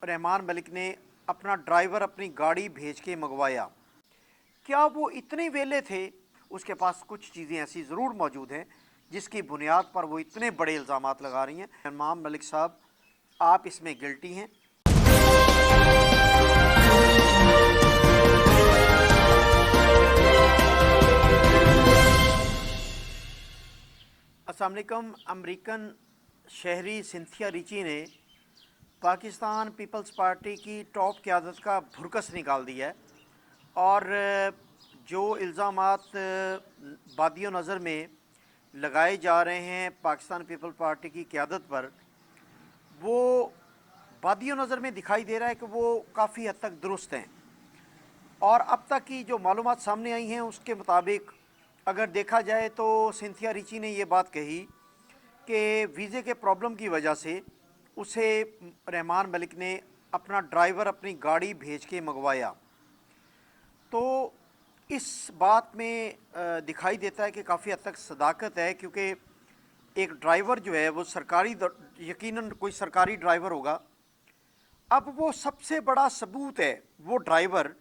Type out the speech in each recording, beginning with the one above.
रहमान मलिक ने अपना ड्राइवर अपनी गाड़ी भेज के मंगवाया। क्या वो इतने वेले थे? उसके पास कुछ चीज़ें ऐसी ज़रूर मौजूद हैं जिसकी बुनियाद पर वो इतने बड़े इल्ज़ामात लगा रही हैं। रहमान मलिक साहब, आप इसमें गिल्टी हैं। अस्सलाम वालेकुम। अमेरिकन शहरी सिंथिया रिची ने पाकिस्तान पीपल्स पार्टी की टॉप क़यादत का भुरकस निकाल दिया है और जो इल्ज़ामात बादियो नज़र में लगाए जा रहे हैं पाकिस्तान पीपल्स पार्टी की क़यादत पर, वो बादियो नज़र में दिखाई दे रहा है कि वो काफ़ी हद तक दुरुस्त हैं। और अब तक की जो मालूमात सामने आई हैं उसके मुताबिक अगर देखा जाए तो सिंथिया रिची ने ये बात कही कि वीज़े के प्रॉब्लम की वजह से उसे रहमान मलिक ने अपना ड्राइवर अपनी गाड़ी भेज के मंगवाया। तो इस बात में दिखाई देता है कि काफ़ी हद तक सदाकत है, क्योंकि एक ड्राइवर जो है वो सरकारी, यकीनन कोई सरकारी ड्राइवर होगा। अब वो सबसे बड़ा सबूत है वो ड्राइवर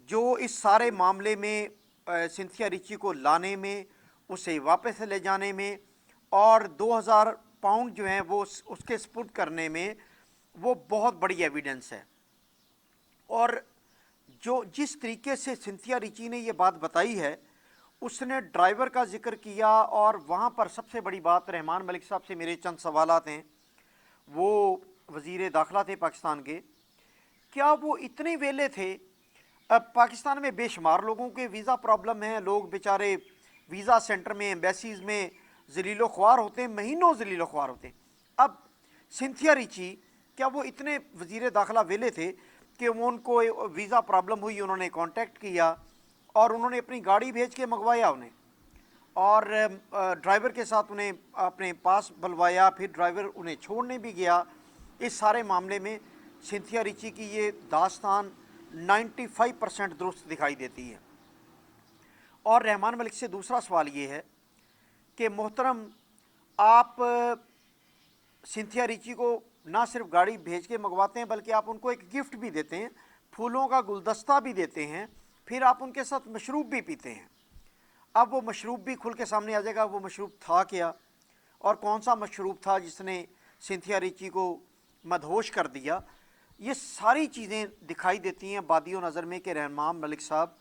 जो इस सारे मामले में सिंथिया रिची को लाने में, उसे वापस ले जाने में और 2000 पाउंड जो हैं वो उसके सपुर्द करने में वो बहुत बड़ी एविडेंस है। और जो जिस तरीके से सिंथिया रिची ने ये बात बताई है, उसने ड्राइवर का जिक्र किया और वहाँ पर सबसे बड़ी बात, रहमान मलिक साहब से मेरे चंद सवालात हैं। वो वज़ीर दाखिला थे पाकिस्तान के। क्या वो इतने वेले थे? अब पाकिस्तान में बेशुमार लोगों के वीज़ा प्रॉब्लम है, लोग बेचारे वीज़ा सेंटर में, एम्बेसीज़ में ज़लीलो ख्वार होते हैं, महीनों ज़लीलो ख्वार होते हैं। अब सिंथिया रिची, क्या वो इतने वज़ीर दाखिला वेले थे कि वो उनको वीज़ा प्रॉब्लम हुई, उन्होंने कांटेक्ट किया और उन्होंने अपनी गाड़ी भेज के मंगवाया उन्हें, और ड्राइवर के साथ उन्हें अपने पास बुलवाया, फिर ड्राइवर उन्हें छोड़ने भी गया। इस सारे मामले में सिंथिया रिची की ये दास्तान 95% दुरुस्त दिखाई देती है। और रहमान मलिक से दूसरा सवाल ये है कि मोहतरम, आप सिंथिया रिची को ना सिर्फ गाड़ी भेज के मंगवाते हैं बल्कि आप उनको एक गिफ्ट भी देते हैं, फूलों का गुलदस्ता भी देते हैं, फिर आप उनके साथ मशरूब भी पीते हैं। अब वो मशरूब भी खुल के सामने आ जाएगा, वो मशरूब था क्या और कौन सा मशरूब था जिसने सिंथिया रिची को मदहोश कर दिया। ये सारी चीज़ें दिखाई देती हैं बादियो नज़र में कि रहमान मलिक साहब,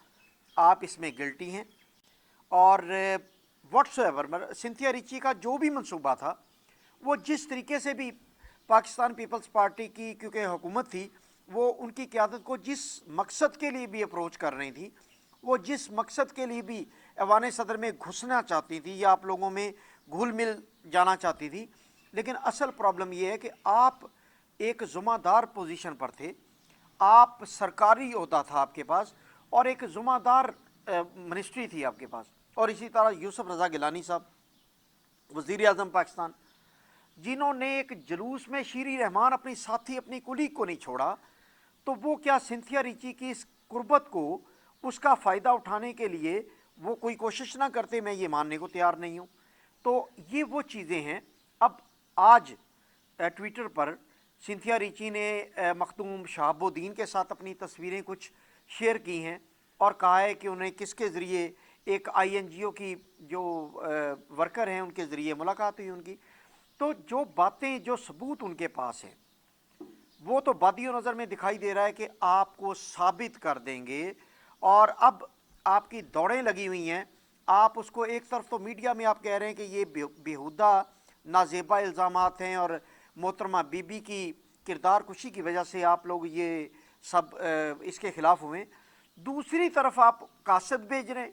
आप इसमें गिल्टी हैं। और व्हाट्सएवर सिंथिया रिची का जो भी मंसूबा था, वो जिस तरीके से भी पाकिस्तान पीपल्स पार्टी की, क्योंकि हुकूमत थी, वो उनकी क़यादत को जिस मकसद के लिए भी अप्रोच कर रही थी, वो जिस मकसद के लिए भी ऐवान सदर में घुसना चाहती थी या आप लोगों में घुल मिल जाना चाहती थी, लेकिन असल प्रॉब्लम ये है कि आप एक ज़िम्मेदार पोजीशन पर थे, आप सरकारी ओहदा था आपके पास और एक ज़िम्मेदार मिनिस्ट्री थी आपके पास। और इसी तरह यूसुफ रज़ा गिलानी साहब, वज़ीर आज़म पाकिस्तान, जिन्होंने एक जुलूस में शीरी रहमान अपनी साथी, अपनी कुलीग को नहीं छोड़ा, तो वो क्या सिंथिया रिची की इस कुर्बत को, उसका फ़ायदा उठाने के लिए वो कोई कोशिश ना करते? मैं ये मानने को तैयार नहीं हूँ। तो ये वो चीज़ें हैं। अब आज ट्विटर पर सिंथिया रिची ने मखदूम शहाबुद्दीन के साथ अपनी तस्वीरें कुछ शेयर की हैं और कहा है कि उन्हें किसके ज़रिए, एक INGO की जो वर्कर हैं उनके ज़रिए मुलाकात हुई उनकी। तो जो बातें, जो सबूत उनके पास हैं, वो तो बादियो नज़र में दिखाई दे रहा है कि आपको साबित कर देंगे। और अब आपकी दौड़ें लगी हुई हैं। आप उसको एक तरफ तो मीडिया में आप कह रहे हैं कि ये बेहुदा नाजेबा इल्ज़ामात हैं और मोहतरमा बीबी की किरदार कुशी की वजह से आप लोग ये सब इसके ख़िलाफ़ हुए। दूसरी तरफ आप कासद भेज रहे हैं,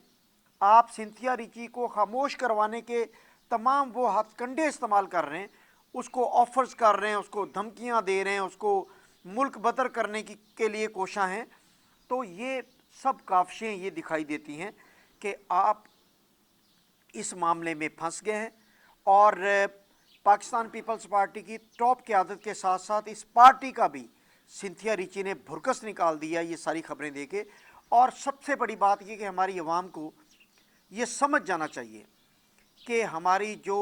आप सिंथिया रिची को खामोश करवाने के तमाम वो हथकंडे इस्तेमाल कर रहे हैं, उसको ऑफ़र्स कर रहे हैं, उसको धमकियां दे रहे हैं, उसको मुल्क बदर करने की के लिए कोशिश हैं। तो ये सब काविशें ये दिखाई देती हैं कि आप इस मामले में फंस गए हैं। और पाकिस्तान पीपल्स पार्टी की टॉप क़यादत के साथ साथ इस पार्टी का भी सिंथिया रिची ने भुरकस निकाल दिया ये सारी खबरें देके। और सबसे बड़ी बात ये कि हमारी आवाम को ये समझ जाना चाहिए कि हमारी जो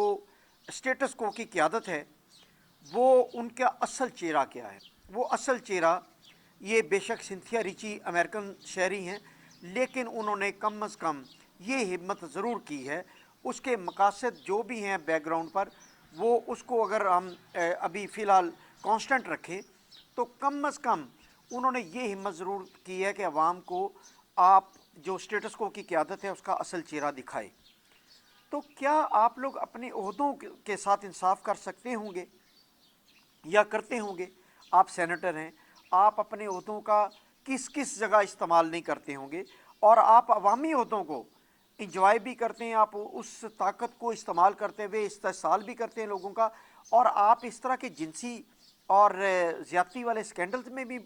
स्टेटस को की क़यादत है वो उनका असल चेहरा क्या है। वो असल चेहरा, ये बेशक सिंथिया रिची अमेरिकन शहरी हैं, लेकिन उन्होंने कम अज़ कम ये हिम्मत ज़रूर की है, उसके मकासद जो भी हैं बैकग्राउंड पर, वो उसको अगर हम अभी फ़िलहाल कांस्टेंट रखें, तो कम अज़ कम उन्होंने ये हिम्मत ज़रूर की है कि अवाम को आप जो स्टेटस को की क़यादत है उसका असल चेहरा दिखाए। तो क्या आप लोग अपने ओहदों के साथ इंसाफ कर सकते होंगे या करते होंगे? आप सेनेटर हैं, आप अपने ओहदों का किस किस जगह इस्तेमाल नहीं करते होंगे, और आप अवामी ओहदों को इंजॉय भी करते हैं, आप उस ताकत को इस्तेमाल करते हुए इस्तेहसाल भी करते हैं लोगों का, और आप इस तरह के जिनसी और ज़्यादती वाले स्कैंडल्स में भी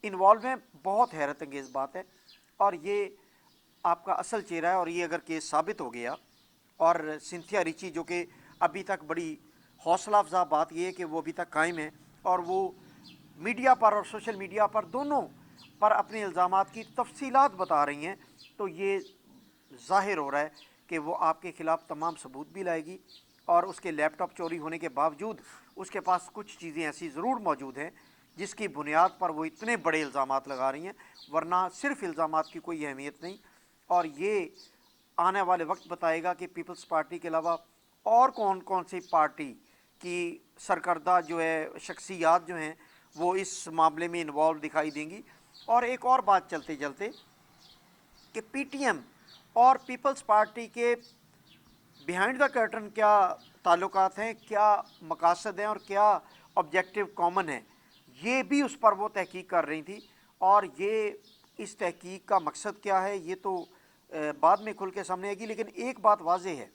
इन्वॉल्व हैं। बहुत हैरत अंगेज़ बात है, और ये आपका असल चेहरा है। और ये अगर केस साबित हो गया, और सिंथिया रिची जो कि अभी तक बड़ी हौसला अफजा बात ये है कि वो अभी तक कायम है, और वो मीडिया पर और सोशल मीडिया पर दोनों पर अपने इल्ज़ामात की तफसीलात बता रही हैं, तो ये ज़ाहिर हो रहा है कि वो आपके ख़िलाफ़ तमाम सबूत भी लाएगी, और उसके लैपटॉप चोरी होने के बावजूद उसके पास कुछ चीज़ें ऐसी ज़रूर मौजूद हैं जिसकी बुनियाद पर वो इतने बड़े इल्ज़ामात लगा रही हैं, वरना सिर्फ इल्ज़ामात की कोई अहमियत नहीं। और ये आने वाले वक्त बताएगा कि पीपल्स पार्टी के अलावा और कौन कौन सी पार्टी की सरकर्दा जो है शख्सियात जो हैं वो इस मामले में इन्वॉल्व दिखाई देंगी। और एक और बात चलते चलते कि पीटीएम और पीपल्स पार्टी के बिहाइंड द कर्टन क्या ताल्लुकात हैं, क्या मकासद हैं, और क्या ऑब्जेक्टिव कॉमन है, ये भी उस पर वो तहकीक कर रही थी। और ये इस तहकीक का मकसद क्या है ये तो बाद में खुल के सामने आएगी, लेकिन एक बात वाज़ेह है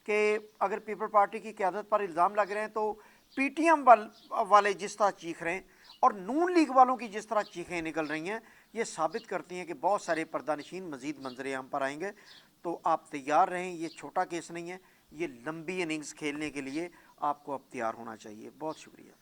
कि अगर पीपल पार्टी की क़यादत पर इल्ज़ाम लग रहे हैं, तो पीटीएम वाले जिस तरह चीख रहे हैं और नून लीग वालों की जिस तरह चीखें निकल रही हैं, ये साबित करती हैं कि बहुत सारे पर्दानशीन मज़ीद मंजरे हम पर आएंगे। तो आप तैयार रहें, ये छोटा केस नहीं है, ये लंबी इनिंग्स खेलने के लिए आपको अब तैयार होना चाहिए। बहुत शुक्रिया।